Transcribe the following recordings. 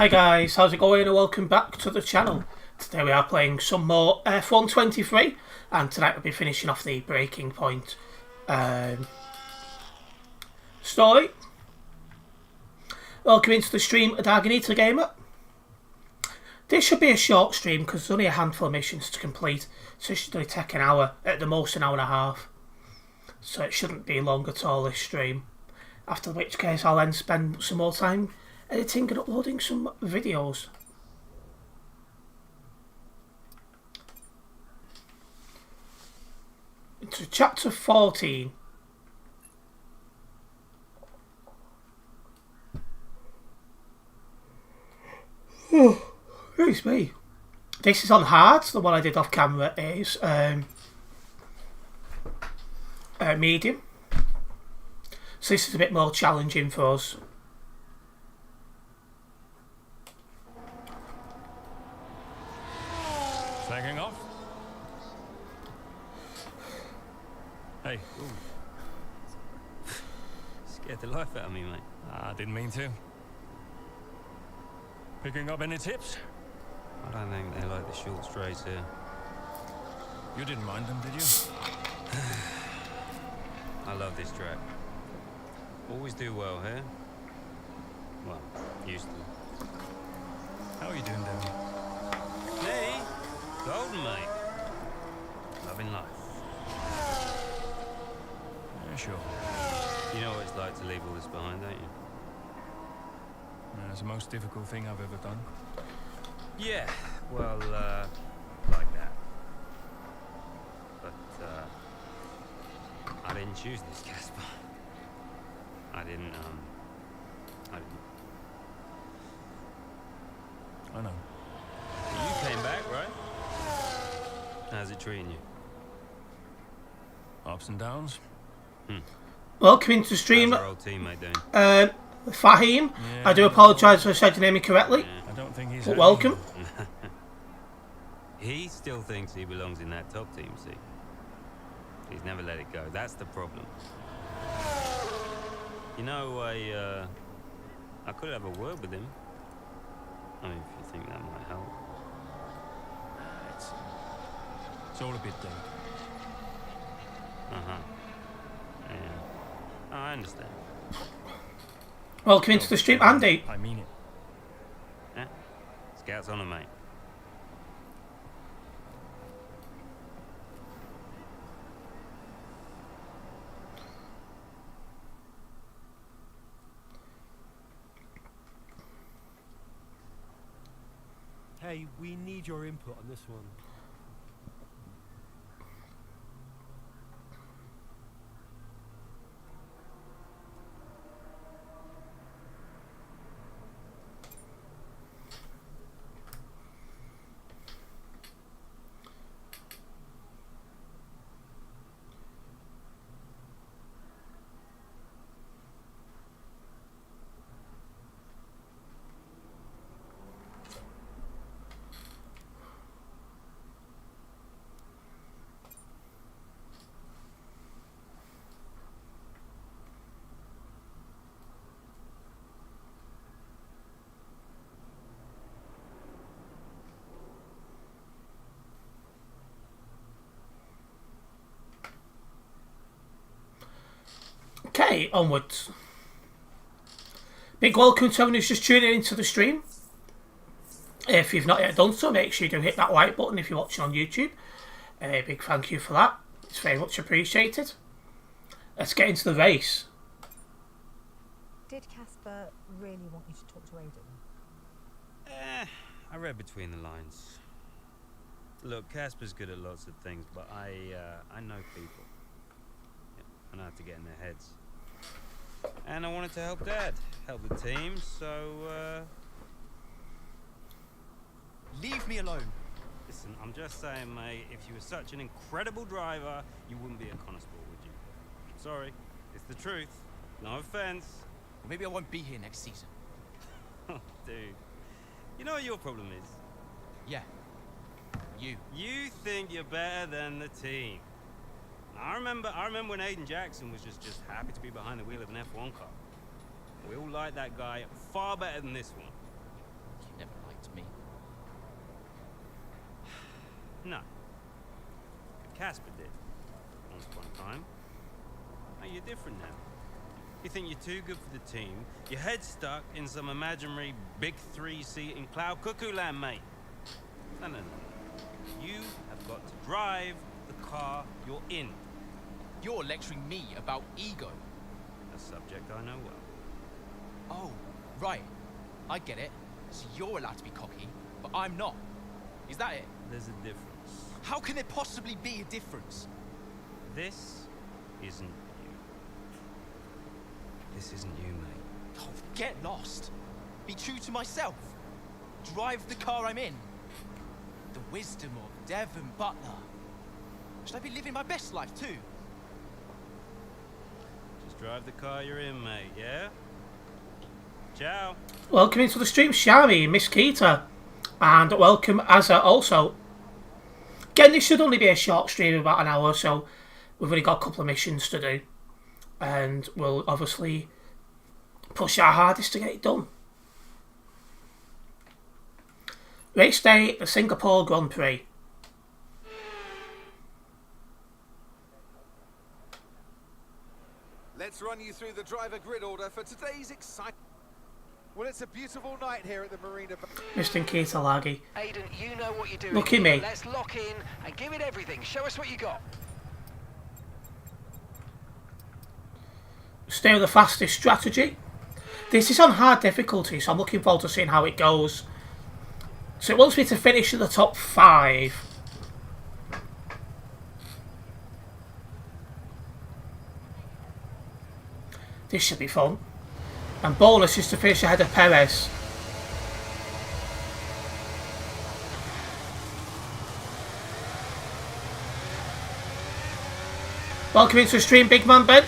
Hi guys, how's it going and welcome back to the channel. Today we are playing some more F1 23 and tonight we'll be finishing off the Breaking Point story. Welcome into the stream, Adaganita Gamer. This should be a short stream because there's only a handful of missions to complete, so it should only take an hour, at the most an hour and a half. So it shouldn't be long at all, this stream. After which case I'll then spend some more time editing and uploading some videos. Into chapter 14. Oh, who's me? This is on hard. The one I did off camera is medium. So this is a bit more challenging for us. Flagging off? Hey. Ooh. Scared the life out of me, mate. I didn't mean to. Picking up any tips? I don't think they like the short straights here. You didn't mind them, did you? I love this track. Always do well here. Well, used to. How are you doing, Devin? Me? Golden, mate. Loving life. Yeah, sure. You know what it's like to leave all this behind, don't you? It's the most difficult thing I've ever done. Yeah, well, like that. But, I didn't choose this, Casper. I didn't. I know. You came back, right? How's it treating you? Ups and downs. Welcome into the stream, How's our old teammate doing? Fahim. Yeah. I do apologise if I said your name incorrectly, I don't think he's. but welcome. He still thinks he belongs in that top team, see? He's never let it go. That's the problem. You know, I could have a word with him. I mean, if you think that might help. It's all a bit dead. Uh-huh. Yeah. Oh, I understand. Welcome into the stream, Andy. I mean it. Yeah? Scouts on him, mate. Hey, we need your input on this one. Okay, onwards. Big welcome to everyone who's just tuning into the stream. If you've not yet done so, make sure you do hit that like button if you're watching on YouTube. Big thank you for that. It's very much appreciated. Let's get into the race. Did Casper really want you to talk to Aidan? I read between the lines. Look, Casper's good at lots of things, but I know people. Yeah, I know how to get in their heads. And I wanted to help Dad, help the team, so, Leave me alone. Listen, I'm just saying, mate, if you were such an incredible driver, you wouldn't be a constable, would you? Sorry, it's the truth. No offense. Or maybe I won't be here next season. Dude, you know what your problem is? Yeah. You. You think you're better than the team. I remember when Aiden Jackson was just happy to be behind the wheel of an F1 car. We all like that guy far better than this one. No. Casper did. Once upon a time. Now you're different now. You think you're too good for the team. Your head's stuck in some imaginary big three-seat in cloud cuckoo land, mate. No, no, no. You have got to drive the car you're in. You're lecturing me about ego. A subject I know well. Oh, right. I get it. So you're allowed to be cocky, but I'm not. Is that it? There's a difference. How can there possibly be a difference? This isn't you. This isn't you, mate. Oh, get lost. Be true to myself. Drive the car I'm in. The wisdom of Devon Butler. Should I be living my best life too? Just drive the car you're in, mate, yeah? Ciao. Welcome into the stream, Shami, Miss Keita. And welcome, Azza, also. Again, this should only be a short stream, about an hour, so we've only got a couple of missions to do. And we'll obviously push our hardest to get it done. Race day, the Singapore Grand Prix. Let's run you through the driver grid order for today's exciting... Well, it's a beautiful night here at the Marina... Mr. Keita Laggy. Aiden, you know what you're doing. Look at me. Let's lock in and give it everything. Show us what you got. Stay with the fastest strategy. This is on hard difficulty, so I'm looking forward to seeing how it goes. So it wants me to finish in the top 5. This should be fun. And bonus is to finish ahead of Perez. Welcome into the stream, Big Man Ben.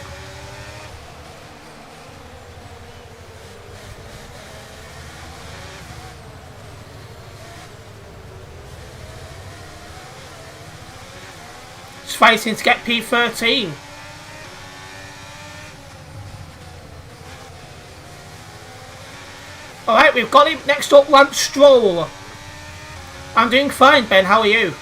It's fighting to get P13. Alright, we've got him. Next up, Lance Stroll. I'm doing fine, Ben. How are you?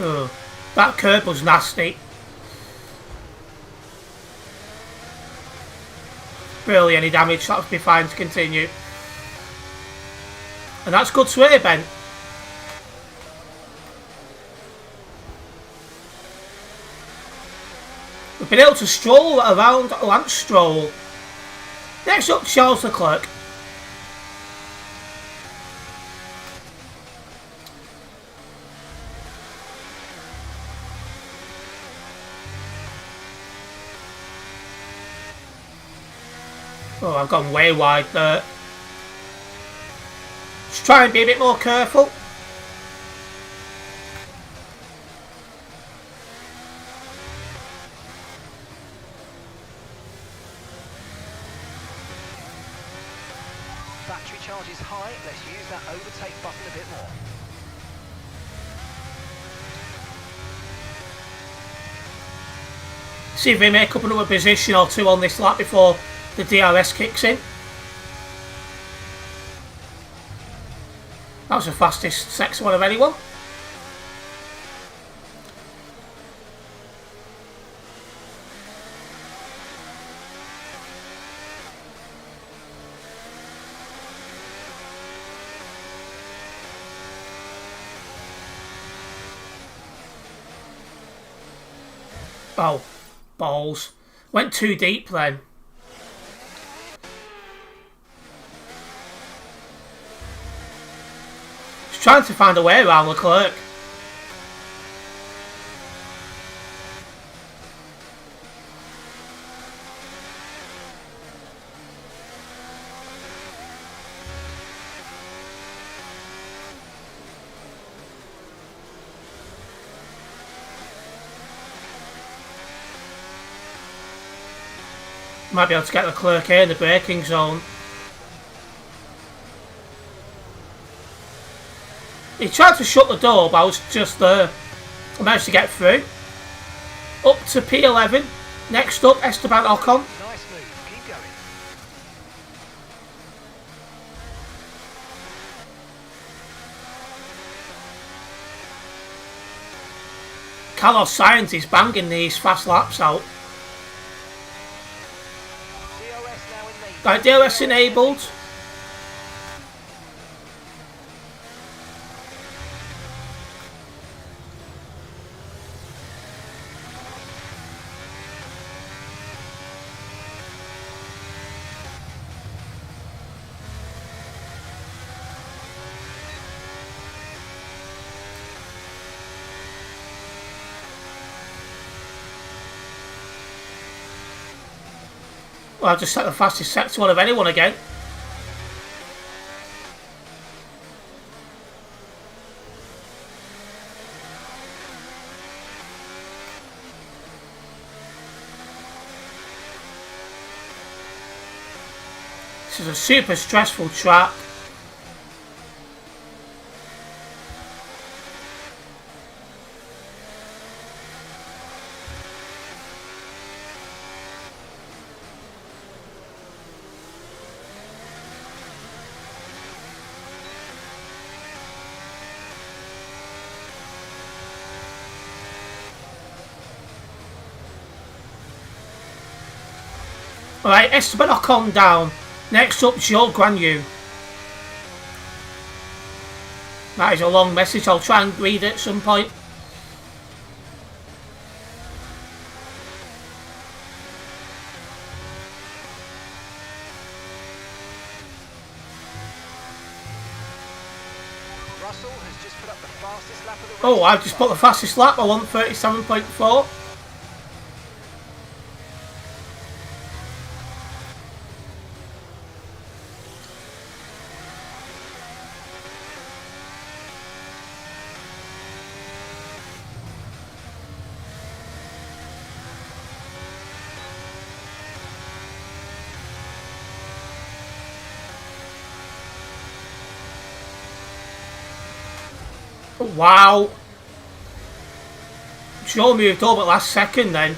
Ugh, that curb was nasty. Barely any damage, that would be fine to continue. And that's good to hear, Ben. We've been able to stroll around Lance Stroll. Next up, Charles Leclerc. Oh, I've gone way wide there. Just try and be a bit more careful. Battery charge is high. Let's use that overtake button a bit more. See if we make up another position or two on this lap before the DRS kicks in. That was the fastest sexy one of anyone. Oh, balls. Went too deep then. Just trying to find a way around Leclerc. Might be able to get the clerk here in the braking zone. He tried to shut the door, but I was just there. I managed to get through. Up to P11. Next up, Esteban Ocon. Nice move. Keep going. Carlos Sainz is banging these fast laps out. DRS now enabled. Right, DRS enabled. Well, I've just set the fastest sector one of anyone again. This is a super stressful track. Alright, Esteban Ocon down. Next up, Joe Guan Yu. That is a long message, I'll try and read it at some point. Russell has just put up the fastest lap of the race. Oh, I've just put the fastest lap, I want 37.4. Wow. Joe moved over last second then.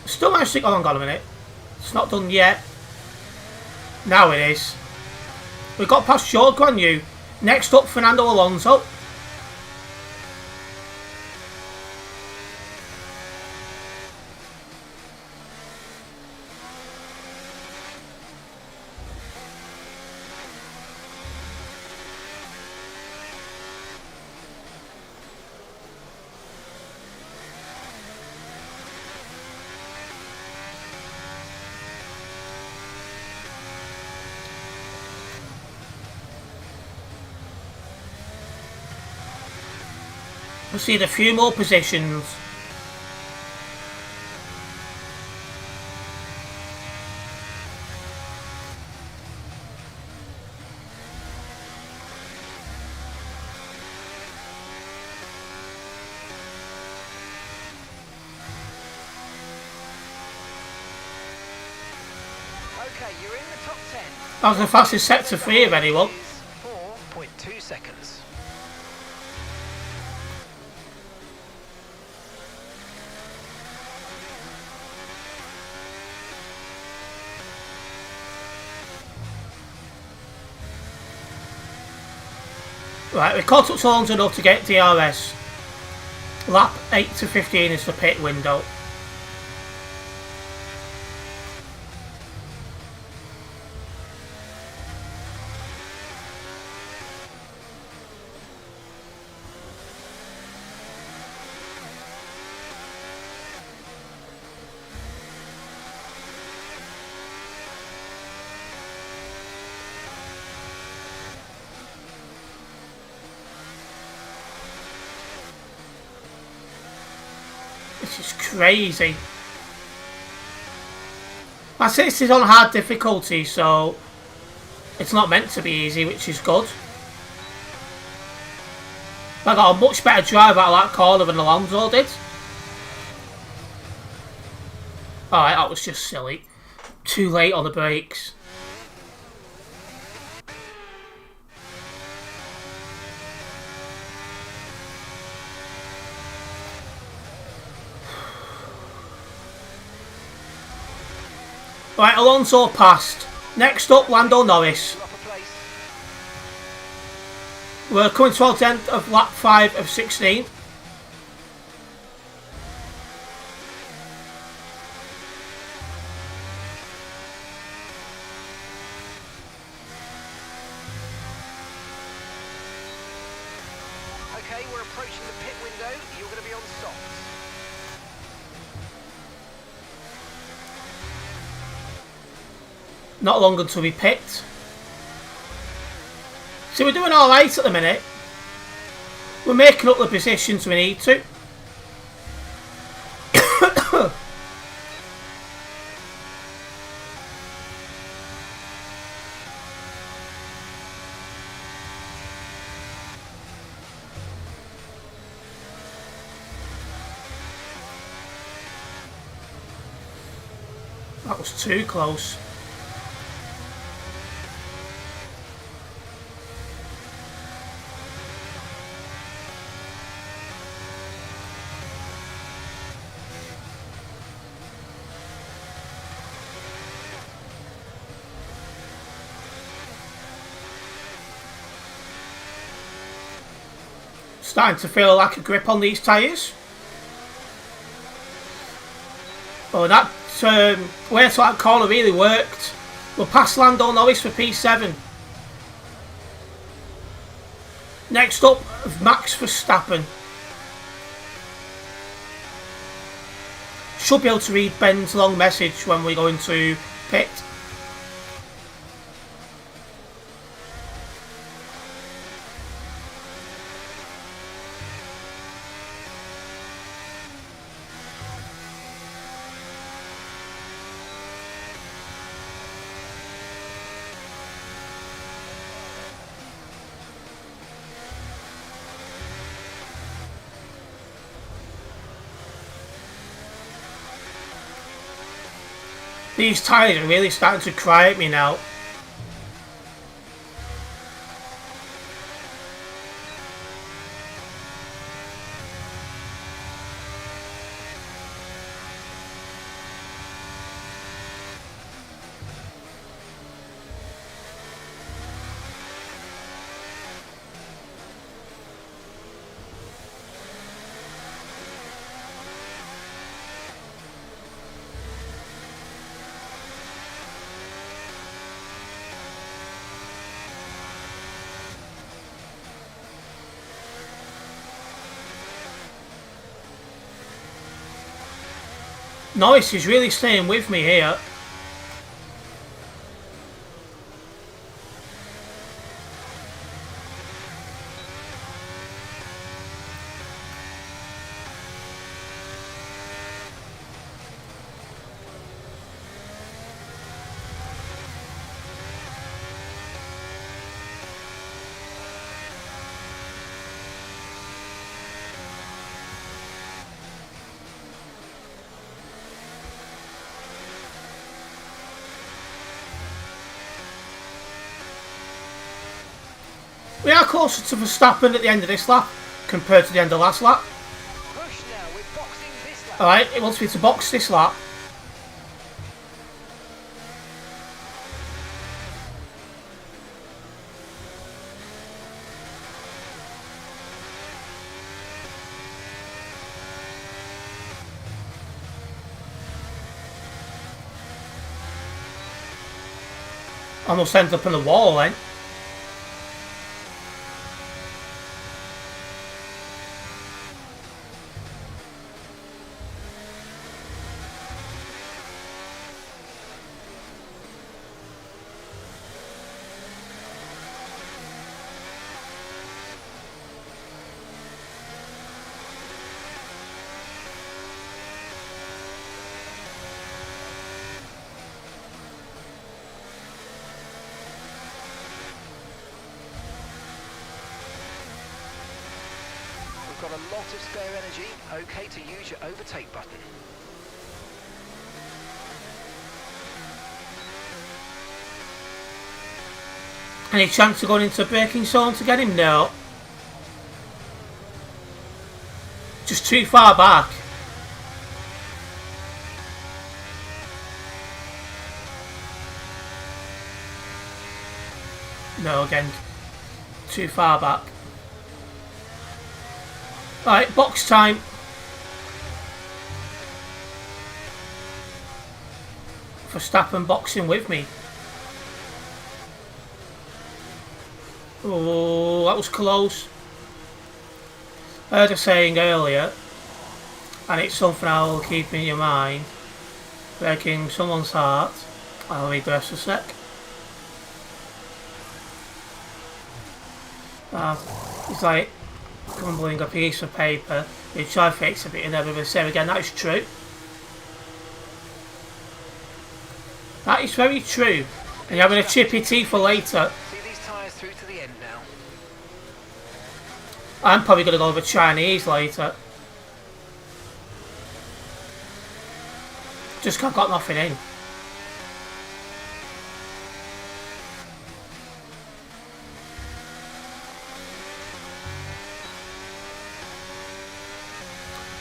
Still managed to... Oh, hang on a minute. It's not done yet. Now it is. We got past Joe Guan Yu. Next up, Fernando Alonso. We'll see a few more positions. Okay, you're in the top 10. That was the fastest sector 3 of anyone. 4.2 seconds. Right, we caught up to Alonso enough to get DRS. Lap 8 to 15 is the pit window. This is crazy. I say this is on hard difficulty, so it's not meant to be easy, which is good. I got a much better drive out of that corner than Alonso did. Alright, that was just silly. Too late on the brakes. Right, Alonso passed. Next up, Lando Norris. Up a place. We're coming towards the end of lap 5 of 16. Okay, we're approaching the pit window. You're going to be on softs. Not long until we picked. So we're doing alright at the minute. We're making up the positions we need to. That was too close. Starting to feel a lack of grip on these tyres. Oh, that way to that corner really worked. We'll pass Lando Norris for P7. Next up, Max Verstappen. Should be able to read Ben's long message when we go into pit. These tyres are really starting to cry at me now. Norris is really staying with me here. We are closer to Verstappen at the end of this lap compared to the end of last lap. Push now, we're boxing this lap. Alright, it wants me to box this lap. Almost ended up in the wall then. We've got a lot of spare energy. Okay to use your overtake button. Any chance of going into braking zone to get him? No. Just too far back. No, again, too far back. Right, box time. Verstappen boxing with me. Oh, that was close. I heard a saying earlier, and it's something I'll keep in your mind. Breaking someone's heart. I'll read the rest a sec. It's like crumbling a piece of paper. You try to fix a bit and never say again. That is true. That is very true. And you're having a chippy tea for later. See these tyres through to the end now. I'm probably going to go with Chinese later. Just 'cause I've got nothing in.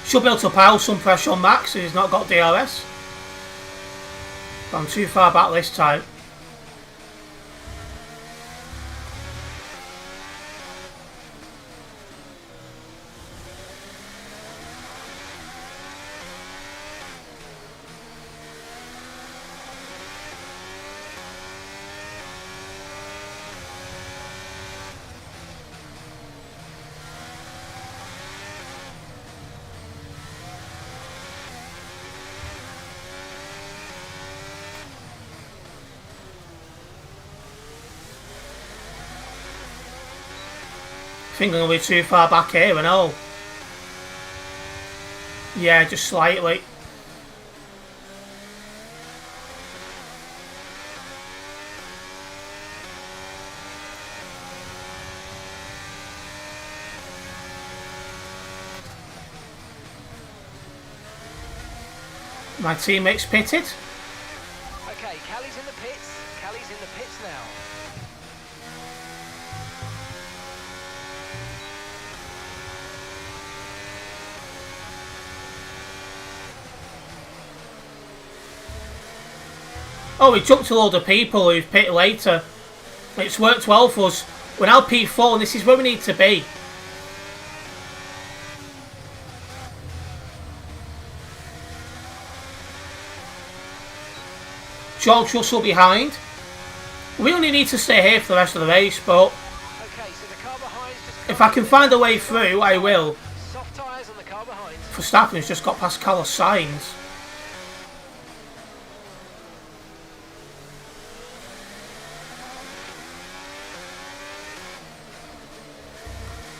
Should be able to pile some pressure on Max, who's not got DRS. Gone too far back this time. I think I'm going to be too far back here and all. Yeah, just slightly. My teammate's pitted. Okay, Callie's in the pits. Callie's in the pits now. Oh, we jumped a load of people who've pit later. It's worked well for us. We're now P4 and this is where we need to be. George Russell behind. We only need to stay here for the rest of the race, but Okay, so the car behind's just if I can find a way through, I will. soft tyres on the car behind. Verstappen's just got past Carlos Sainz.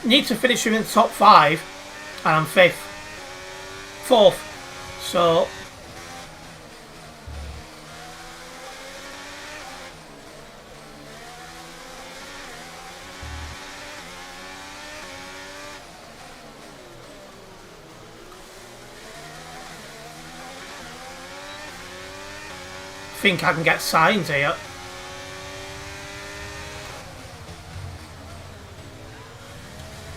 Need to finish within the top 5, and I'm 5th. 4th. So think I can get signs here.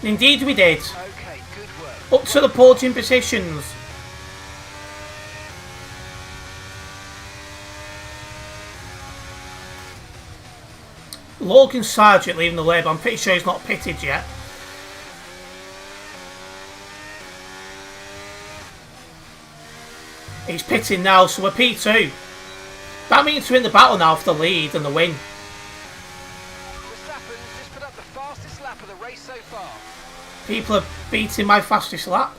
Indeed we did. Okay, good work. Up to the podium positions. Logan Sargent leaving the way, but I'm pretty sure he's not pitted yet. He's pitting now, so we're P2. That means we're in the battle now for the lead and the win. Verstappen's just put up the fastest lap of the race so far. People are beating my fastest lap.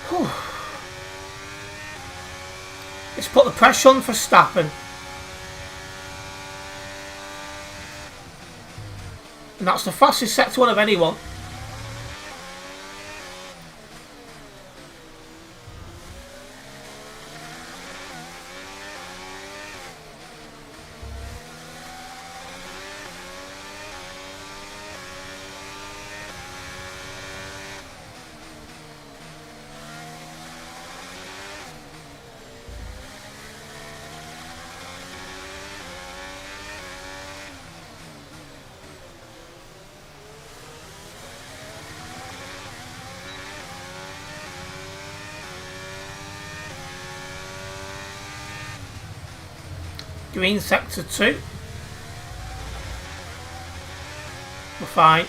Whew. Let's put the pressure on for Verstappen. And that's the fastest sector one of anyone. Green sector 2. We're fine.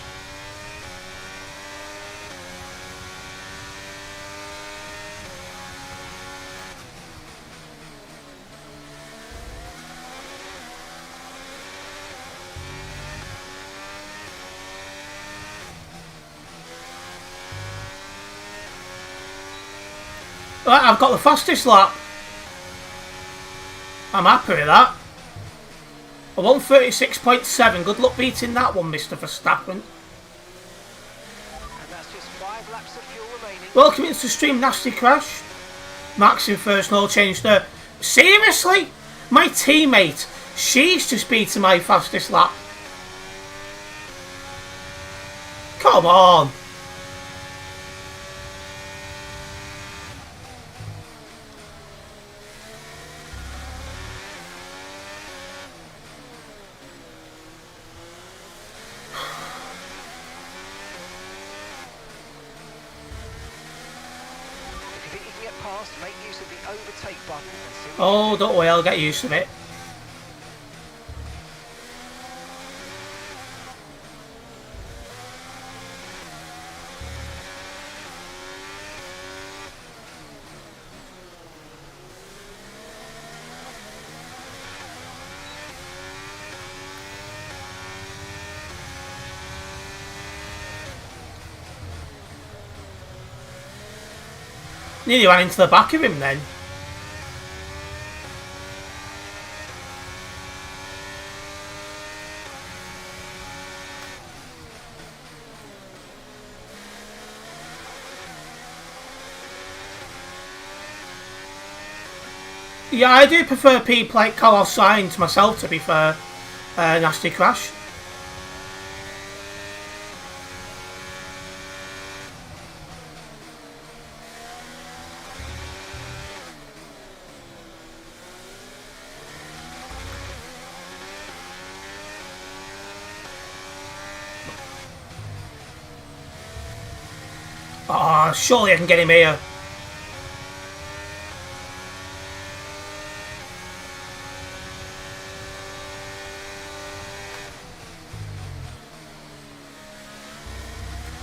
Right, I've got the fastest lap. I'm happy with that. A 1:36.7. Good luck beating that one, Mr. Verstappen. And that's just 5 laps of fuel remaining. Welcome into the stream, Nasty Crash. Max in first, no change there. Seriously? My teammate, she's just beaten my fastest lap. Come on. If you think you can get past, make use of the overtake button and see what Oh, don't worry, I'll get used to it. Nearly ran into the back of him then. Yeah, I do prefer people like Carlos Sainz myself, to be fair. Nasty Crash. Oh, surely I can get him here.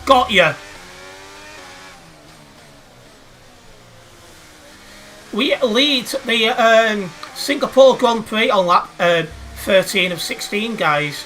Got ya. We lead the Singapore Grand Prix on lap 13 of 16, guys.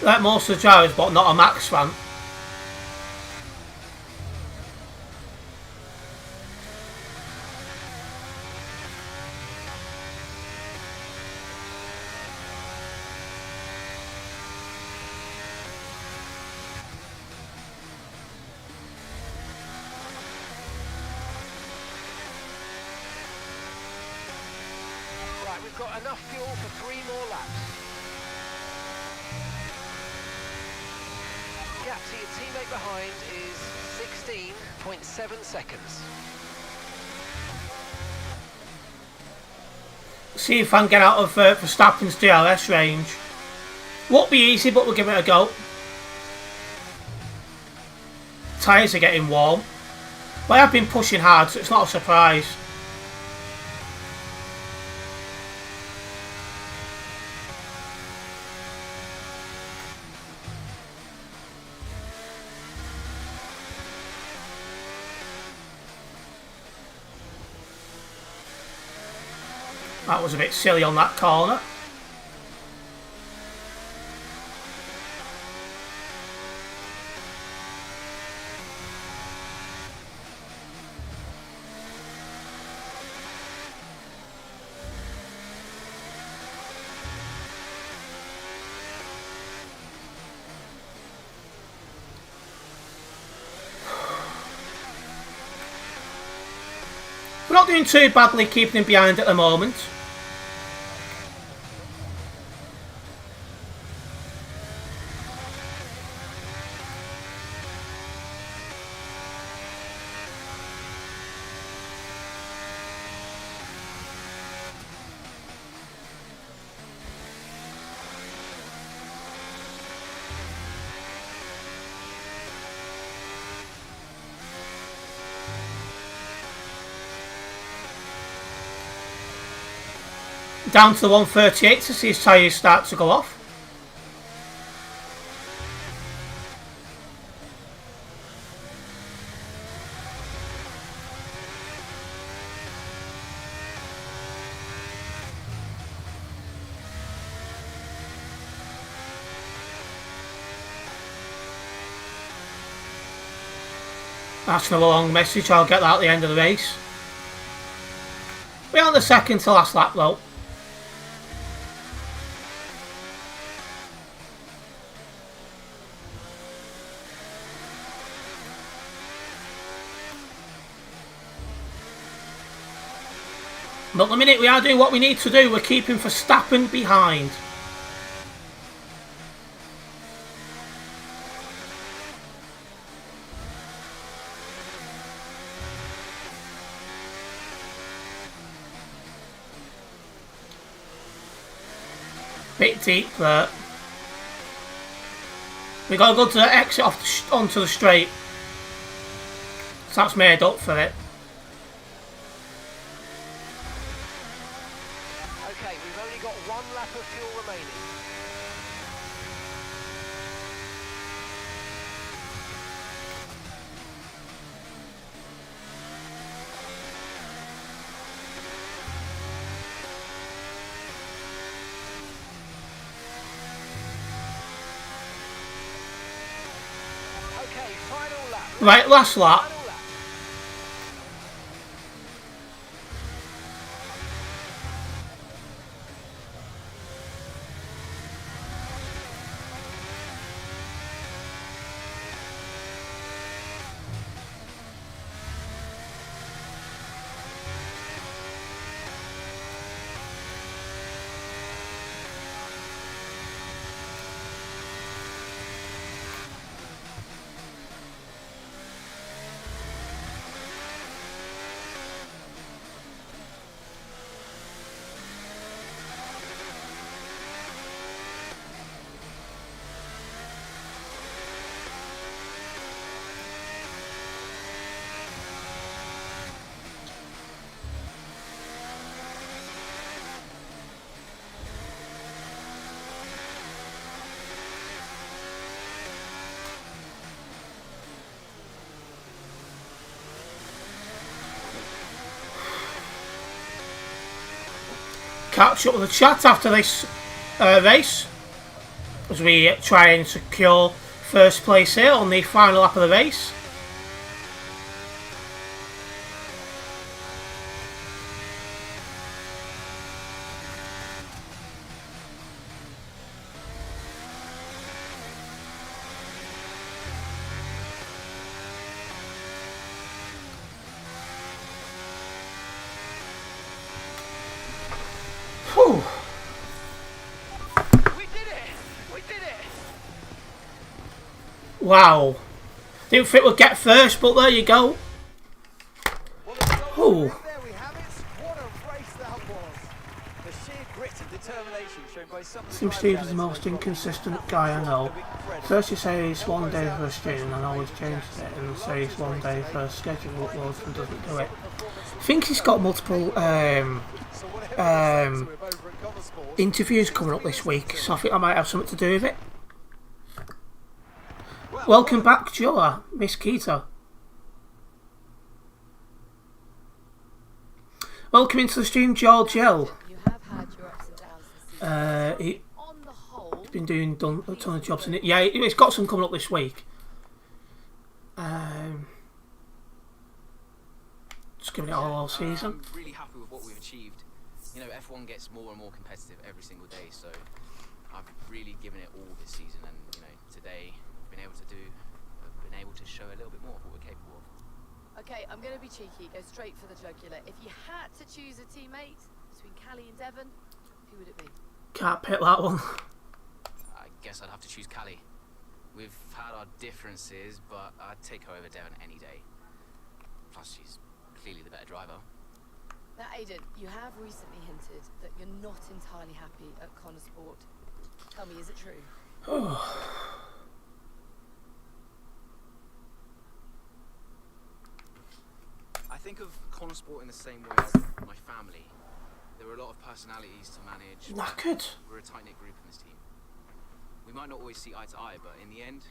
Like most of the drivers, but not a Max fan. Right, we've got enough fuel for 3 more laps. Gap to your teammate behind is 16.7 seconds. See if I can get out of Verstappen's DRS range. Won't be easy, but we'll give it a go. Tyres are getting warm. But I have been pushing hard, so it's not a surprise. That was a bit silly on that corner. We're not doing too badly keeping him behind at the moment. Down to the 138 to see his tyres start to go off. That's another long message, I'll get that at the end of the race. We're on the second to last lap though. But the minute we are doing what we need to do, we're keeping Verstappen behind. Bit deep there. We got to go to the exit off onto the straight. So that's made up for it. Okay, we've only got 1 lap of fuel remaining. Okay, final lap. Right, last lap. Final lap. Catch up with the chat after this race as we try and secure first place here on the final lap of the race. Whew. We did it! We did it! Wow. Didn't think we'd get first, but there you go. Oh. There we have it. What a race that was. The sheer grit and determination shown by some of the Tim drivers Steve is out the there most today. inconsistent guy I know. First he says one day for a stream and always changes it, and says one day for a schedule uploads and doesn't do it. I think he's got multiple interviews coming up this week, so I think I might have something to do with it. Welcome back, Joa, Miss Keita. Welcome into the stream, George L. You have had your ups and downs this season. He's On the whole, been doing a ton of jobs in it. Yeah, he's got some coming up this week. Just giving it all season. I'm really happy with what we've achieved. You know, F1 gets more and more competitive every single day, so I've really given it all this season, and you know, today I've been able to show a little bit more of what we're capable of. okay, I'm going to be cheeky, go straight for the jugular. If you had to choose a teammate between Callie and Devon, who would it be? Can't pick that one. I guess I'd have to choose Callie. We've had our differences, but I'd take her over Devon any day. Plus, she's clearly the better driver. Now, Aidan, you have recently hinted that you're not entirely happy at Connor Sport. Tell me, is it true? I think of Connor Sport in the same way as my family. There are a lot of personalities to manage. Knackered. We're a tight-knit group in this team. We might not always see eye to eye, but in the end,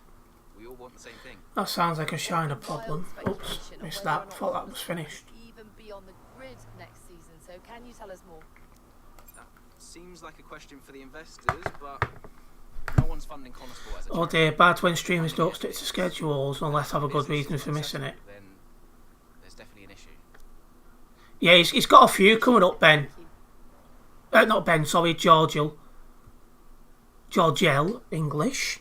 we all want the same thing. That sounds like a Shiner problem. Oops, missed that. Thought that was finished. Even be on the grid next season. So can you tell us more? That seems like a question for the investors, but no one's funding Connorsport as a Oh dear, bad when streamers don't stick to schedules unless have a good reason for missing it. Then there's definitely an issue. Yeah, he's got a few coming up, Ben. Not Ben, sorry, Georgiel. Georgiel, English.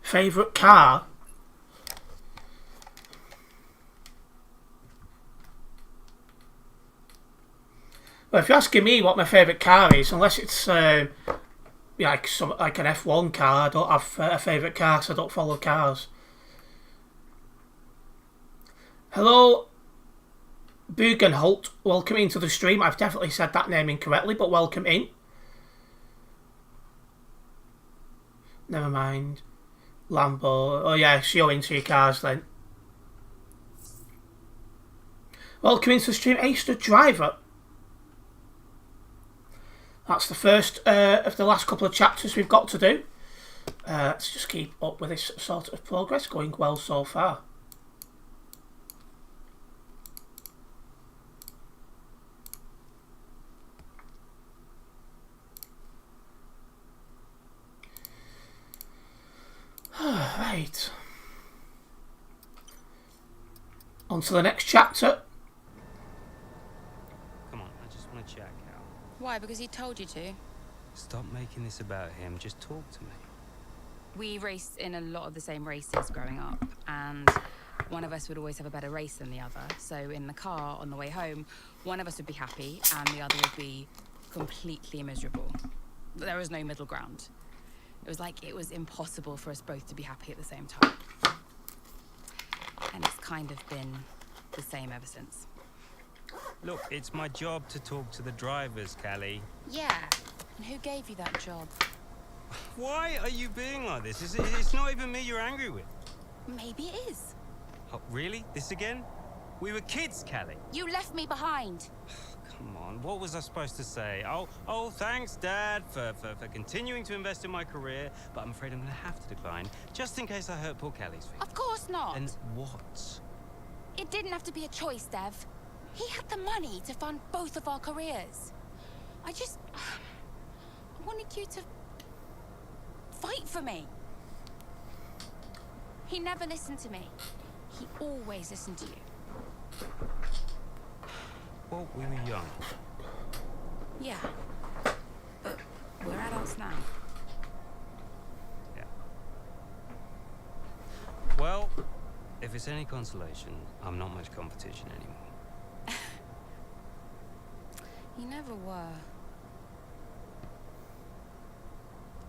Favourite car? Well, if you're asking me what my favourite car is, unless it's like an F1 car, I don't have a favourite car, so I don't follow cars. Hello, Bugenholt. Welcome into the stream. I've definitely said that name incorrectly, but welcome in. Never mind. Lambo. Oh yeah, so you're into your cars then. Welcome into the stream, Ace the Driver. That's the first of the last couple of chapters we've got to do. Let's just keep up with this sort of progress. Going well so far. Right. On to the next chapter. Come on, I just want to chat, Cal. Why? Because he told you to. Stop making this about him. Just talk to me. We raced in a lot of the same races growing up, and one of us would always have a better race than the other. So in the car on the way home, one of us would be happy and the other would be completely miserable. There was no middle ground. It was like it was impossible for us both to be happy at the same time. And it's kind of been the same ever since. Look, it's my job to talk to the drivers, Callie. Yeah. And who gave you that job? Why are you being like this? It's not even me you're angry with. Maybe it is. Oh, really? This again? We were kids, Callie. You left me behind. Come on, what was I supposed to say? Oh, thanks, Dad, for continuing to invest in my career, but I'm afraid I'm going to have to decline, just in case I hurt poor Callie's feelings. Of course not. And what? It didn't have to be a choice, Dev. He had the money to fund both of our careers. I wanted you to fight for me. He never listened to me. He always listened to you. Well, we were young. Yeah. But we're adults now. Yeah. Well, if it's any consolation, I'm not much competition anymore. You never were.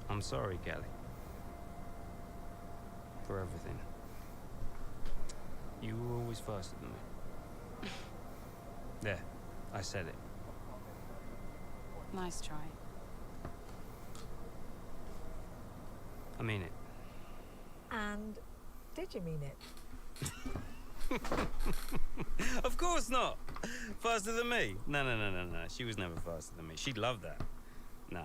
I'm sorry, Callie. For everything. You were always faster than me. There, I said it. Nice try. I mean it. And did you mean it? Of course not! Faster than me? No. She was never faster than me. She'd love that. Nah.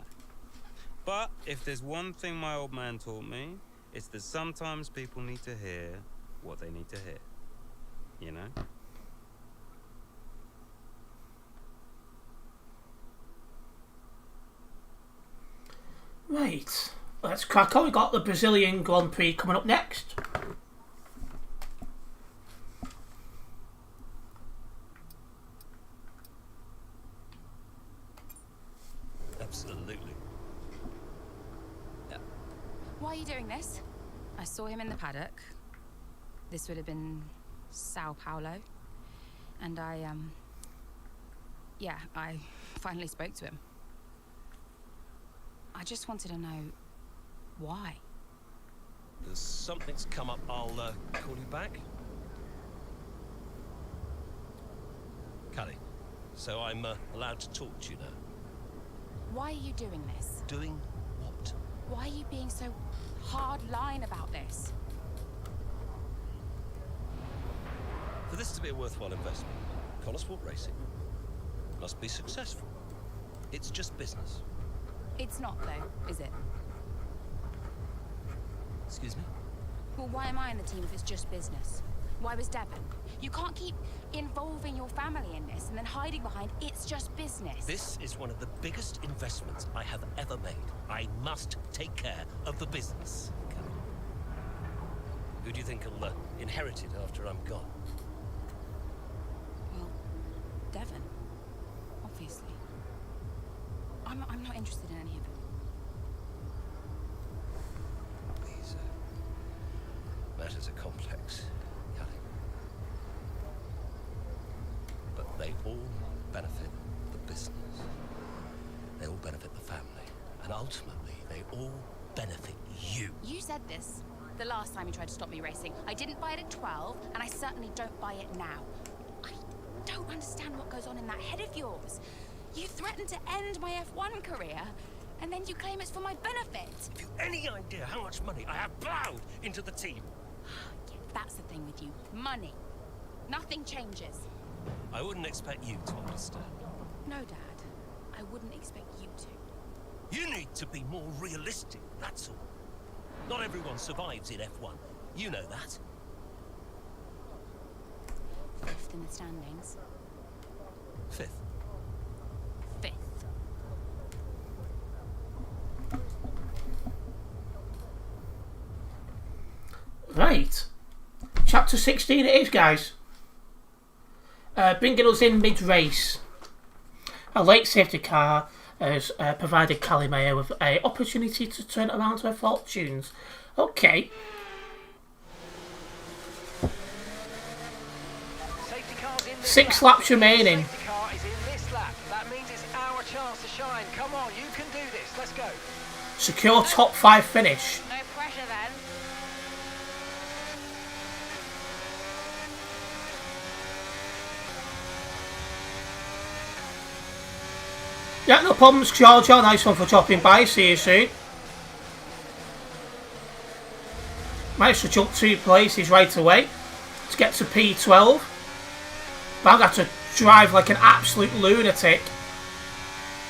But if there's one thing my old man taught me, it's that sometimes people need to hear what they need to hear. You know? Right, let's crack on. We've got the Brazilian Grand Prix coming up next. Absolutely. Why are you doing this? I saw him in the paddock. This would have been Sao Paulo. And I finally spoke to him. I just wanted to know why. Something's come up. I'll call you back. Callie, so I'm allowed to talk to you now. Why are you doing this? Doing what? Why are you being so hard line about this? For this to be a worthwhile investment, Connosport Racing must be successful. It's just business. It's not, though, is it? Excuse me? Well, why am I in the team if it's just business? Why was Devon? You can't keep involving your family in this and then hiding behind it's just business. This is one of the biggest investments I have ever made. I must take care of the business. Kelly. Who do you think will inherit it after I'm gone? Well, Devon, obviously. I'm not interested in any of it. These matters are complex, Kelly. But they all benefit the business. They all benefit the family. And ultimately, they all benefit you. You said this the last time you tried to stop me racing. I didn't buy it at 12, and I certainly don't buy it now. I don't understand what goes on in that head of yours. You threatened to end my F1 career, and then you claim it's for my benefit. Have you any idea how much money I have plowed into the team? Yeah, that's the thing with you. Money. Nothing changes. I wouldn't expect you to understand. No, Dad. I wouldn't expect you to. You need to be more realistic, that's all. Not everyone survives in F1. You know that. 5th in the standings. 5th. 5th. Right. Chapter 16 it is, guys. Bringing us in mid-race. A late safety car has provided Calimero with an opportunity to turn around her fortunes. Okay. Safety car's in this 6 lap. laps remaining. Safety car is in this lap. That means it's our chance to shine. Come on, you can do this. Let's go. Secure top 5 finish. No pressure then. Yeah, no problems, Georgia. Nice one for dropping by. See you soon. Managed to jump 2 places right away to get to P12. But I'm going to have to drive like an absolute lunatic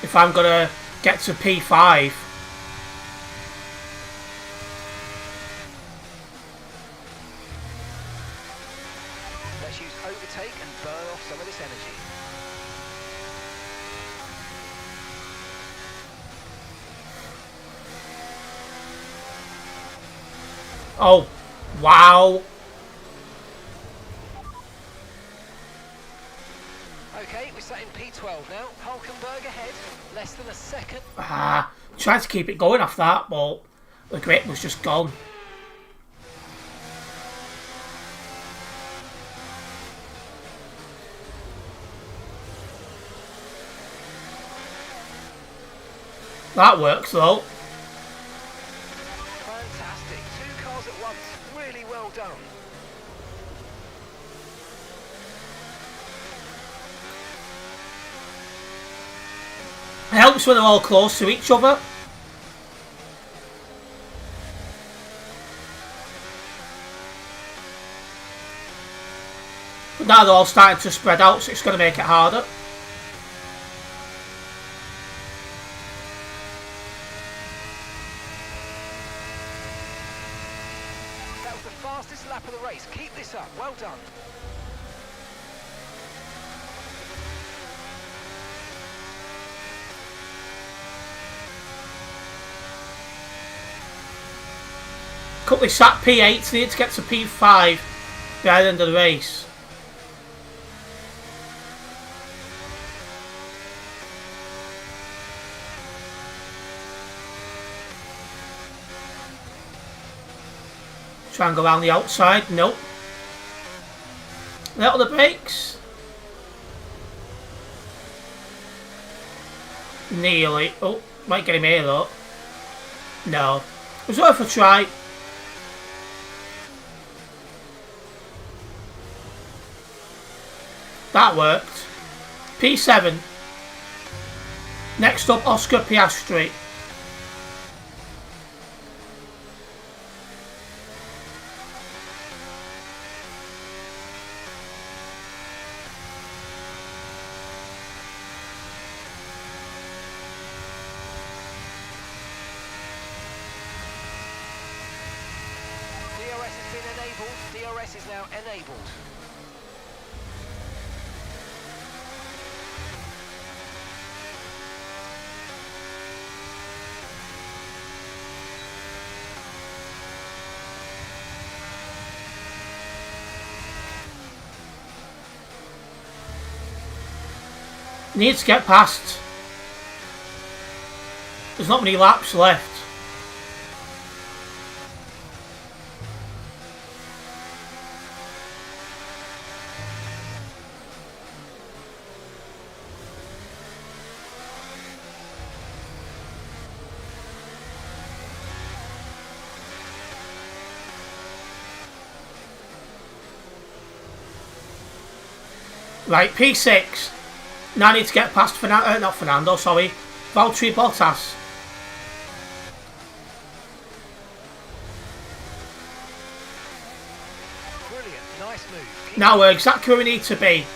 if I'm going to get to P5. Let's use overtake and burn off some of this energy. Oh, wow. Okay, we're sat in P12 now. Hulkenberg ahead. Less than a second. Tried to keep it going off that, but the grip was just gone. That works though. Fantastic. 2 cars at once. Really well done. It helps when they're all close to each other. But now they're all starting to spread out, so it's going to make it harder. That was the fastest lap of the race. Keep this up. Well done. Currently sat P8, so need to get to P5 by the end of the race. Try and go around the outside. Nope. Let on the brakes. Nearly. Oh, might get him here though. No. It was worth a try. That worked. P7. Next up, Oscar Piastri. vehicle. DRS is now enabled. Need to get past. There's not many laps left. Right, P6. Now I need to get past not Fernando, sorry. Valtteri Bottas. Brilliant, nice move. Now we're exactly where we need to be.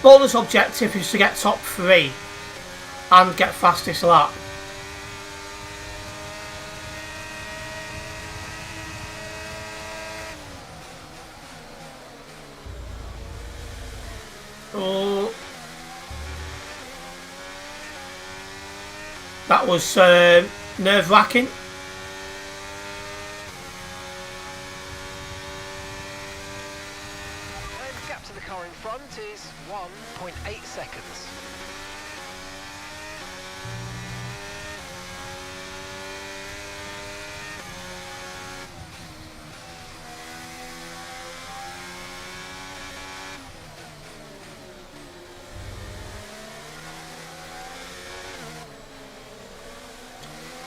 Bonus objective is to get top 3 and get fastest lap. Oh, that was nerve-wracking. And gap to the car in front is 1.8 seconds.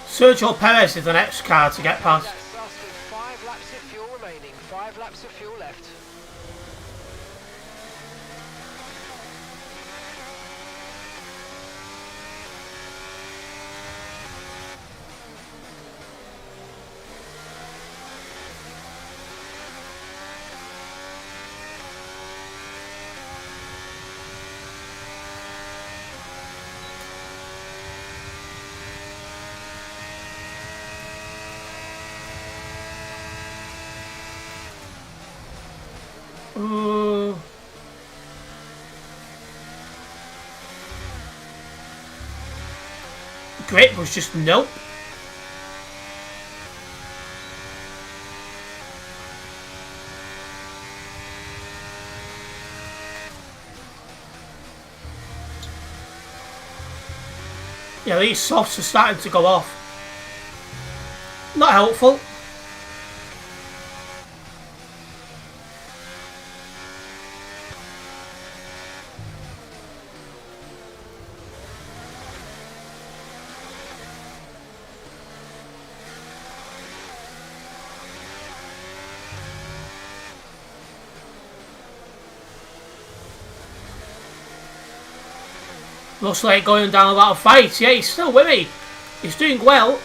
Sergio Perez is the next car to get past. That's us with 5 laps of fuel remaining. 5 laps of fuel left. Grip was just nope. Yeah, these softs are starting to go off. Not helpful. Looks like going down a lot of fights. Yeah, he's still with me. He's doing well.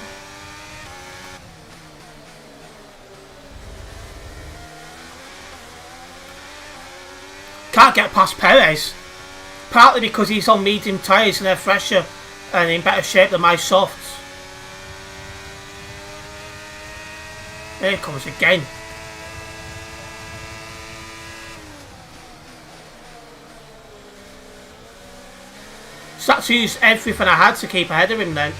Can't get past Perez. Partly because he's on medium tyres and they're fresher and in better shape than my softs. There it comes again. So that's used everything I had to keep ahead of him then.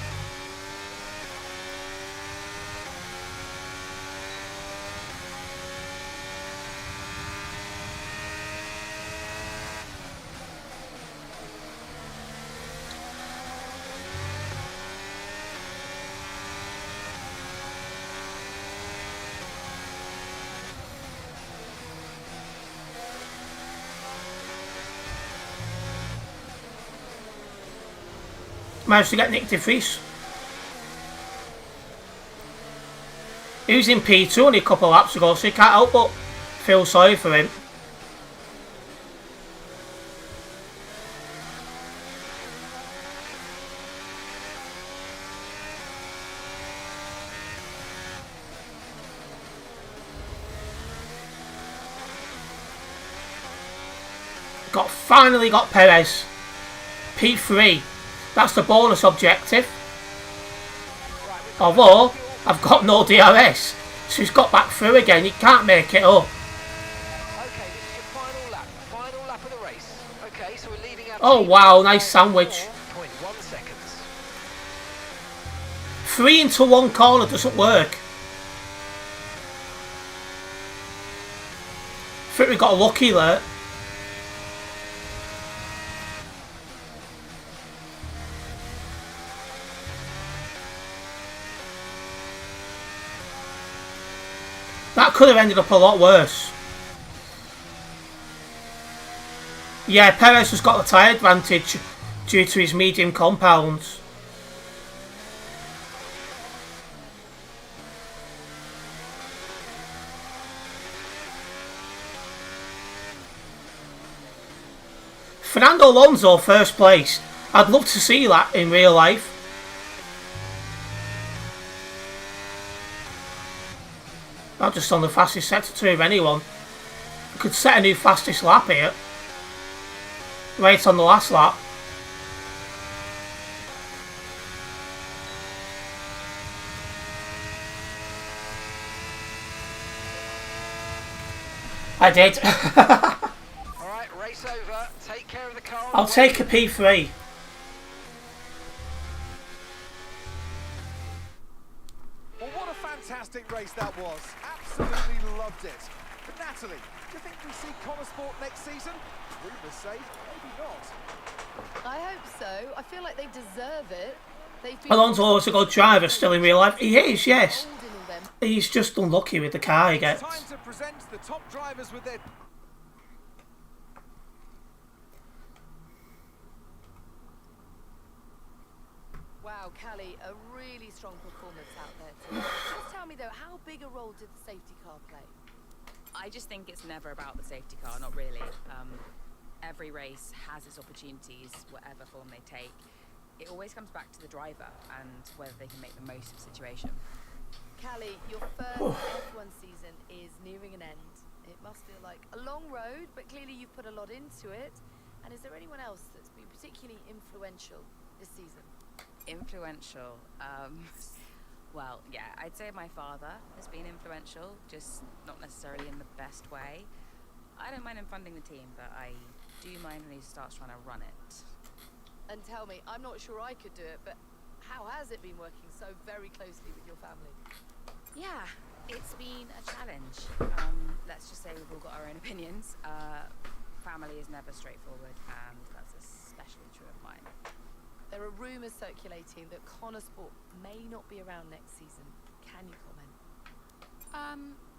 Managed to get Nick de Vries. He was in P2 only a couple of laps ago, so you can't help but feel sorry for him. Finally got Perez. P3. That's the bonus objective. Although, I've got no DRS. So he's got back through again. You can't make it up. Okay, this is your final lap. Final lap of the race. Okay, so we're leading our Oh team wow, with nice sandwich. 4.1 seconds. 3 into 1 corner doesn't work. I think we got lucky there. That could have ended up a lot worse. Yeah, Perez has got the tyre advantage due to his medium compounds. Fernando Alonso first place. I'd love to see that in real life. Not just on the fastest sector of anyone. We could set a new fastest lap here. Right on the last lap. I did. Alright, race over. Take care of the car. I'll take a P3. Well, what a fantastic race that was. Absolutely loved it. But Natalie, do you think we see Connor Sport next season? Rumours say maybe not. I hope so. I feel like they deserve it. They've been Alonso is a good driver still in real life. He is, yes. holding all them. He's just unlucky with the car he gets. Time to present the top drivers with their... Wow, Callie, a really strong performance out there today. Just tell me though, how big a role did the safety car play? I just think it's never about the safety car, not really. Every race has its opportunities, whatever form they take. It always comes back to the driver and whether they can make the most of the situation. Callie, your first F1 season is nearing an end. It must feel like a long road, but clearly you've put a lot into it. And is there anyone else that's been particularly influential this season? Influential? Well, yeah, I'd say my father has been influential, just not necessarily in the best way. I don't mind him funding the team, but I do mind when he starts trying to run it. And tell me, I'm not sure I could do it, but how has it been working so very closely with your family? Yeah, it's been a challenge. Let's just say we've all got our own opinions. Family is never straightforward, and that's especially true of mine. There are rumours circulating that Connor Sport may not be around next season. Can you comment?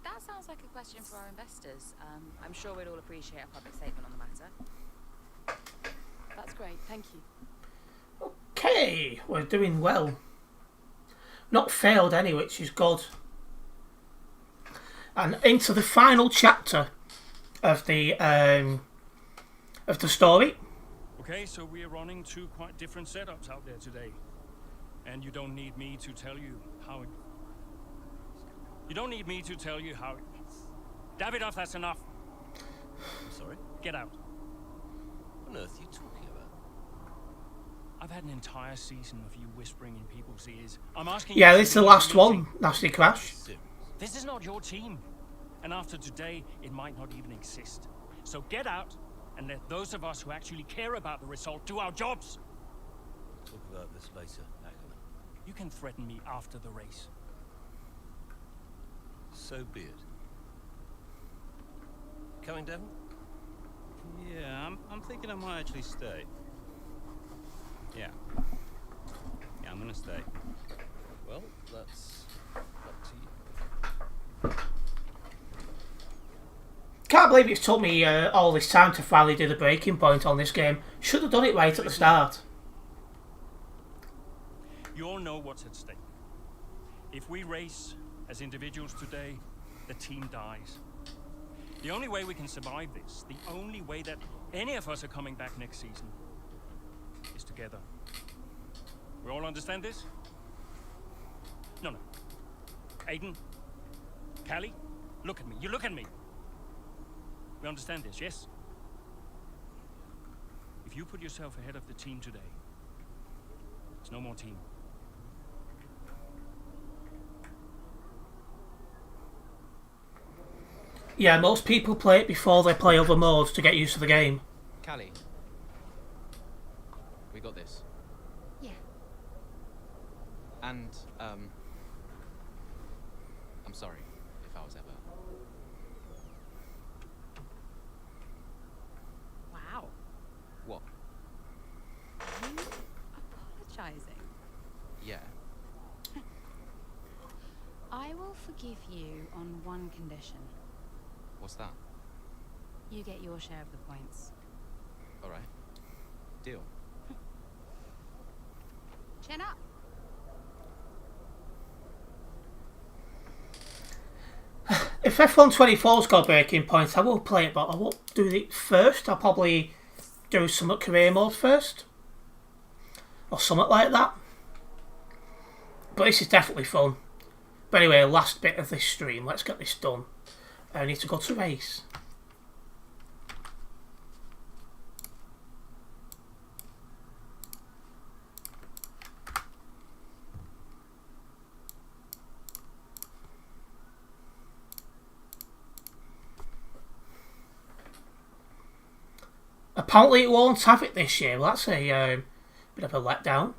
That sounds like a question for our investors. I'm sure we'd all appreciate a public statement on the matter. That's great, thank you. Okay, we're doing well. Not failed any, which is good. And into the final chapter of the story. Okay, so we are running two quite different setups out there today. And you don't need me to tell you how it... You don't need me to tell you how it... Davidoff, that's enough. I'm sorry? Get out. What on earth are you talking about? I've had an entire season of you whispering in people's ears. I'm asking Yeah, you this is to the leave last the one. meeting. Nasty crash. This is not your team. And after today, it might not even exist. So get out and let those of us who actually care about the result do our jobs. Talk about this later, Ackerman. You can threaten me after the race. So be it. Coming, Devon? Yeah, I'm thinking I might actually stay. Yeah. Yeah, I'm gonna stay. Well, that's up to you. Can't believe it's took me all this time to finally do the breaking point on this game. Should have done it right at the start. You all know what's at stake. If we race as individuals today, the team dies. The only way we can survive this, the only way that any of us are coming back next season, is together. We all understand this? No. Aiden, Callie, look at me. You look at me. We understand this, yes? If you put yourself ahead of the team today, there's no more team. Yeah, most people play it before they play other modes to get used to the game. Callie, we got this. Yeah. And, I'm sorry if I was ever... Wow. What? You apologising? Yeah. I will forgive you on one condition. What's that? You get your share of the points. All right. Deal. Chin up. If F124's got breaking points, I will play it, but I won't do it first. I'll probably do some career mode first. Or something like that. But this is definitely fun. But anyway, last bit of this stream. Let's get this done. I need to go to race. Apparently it won't have it this year. Well, that's a bit of a letdown.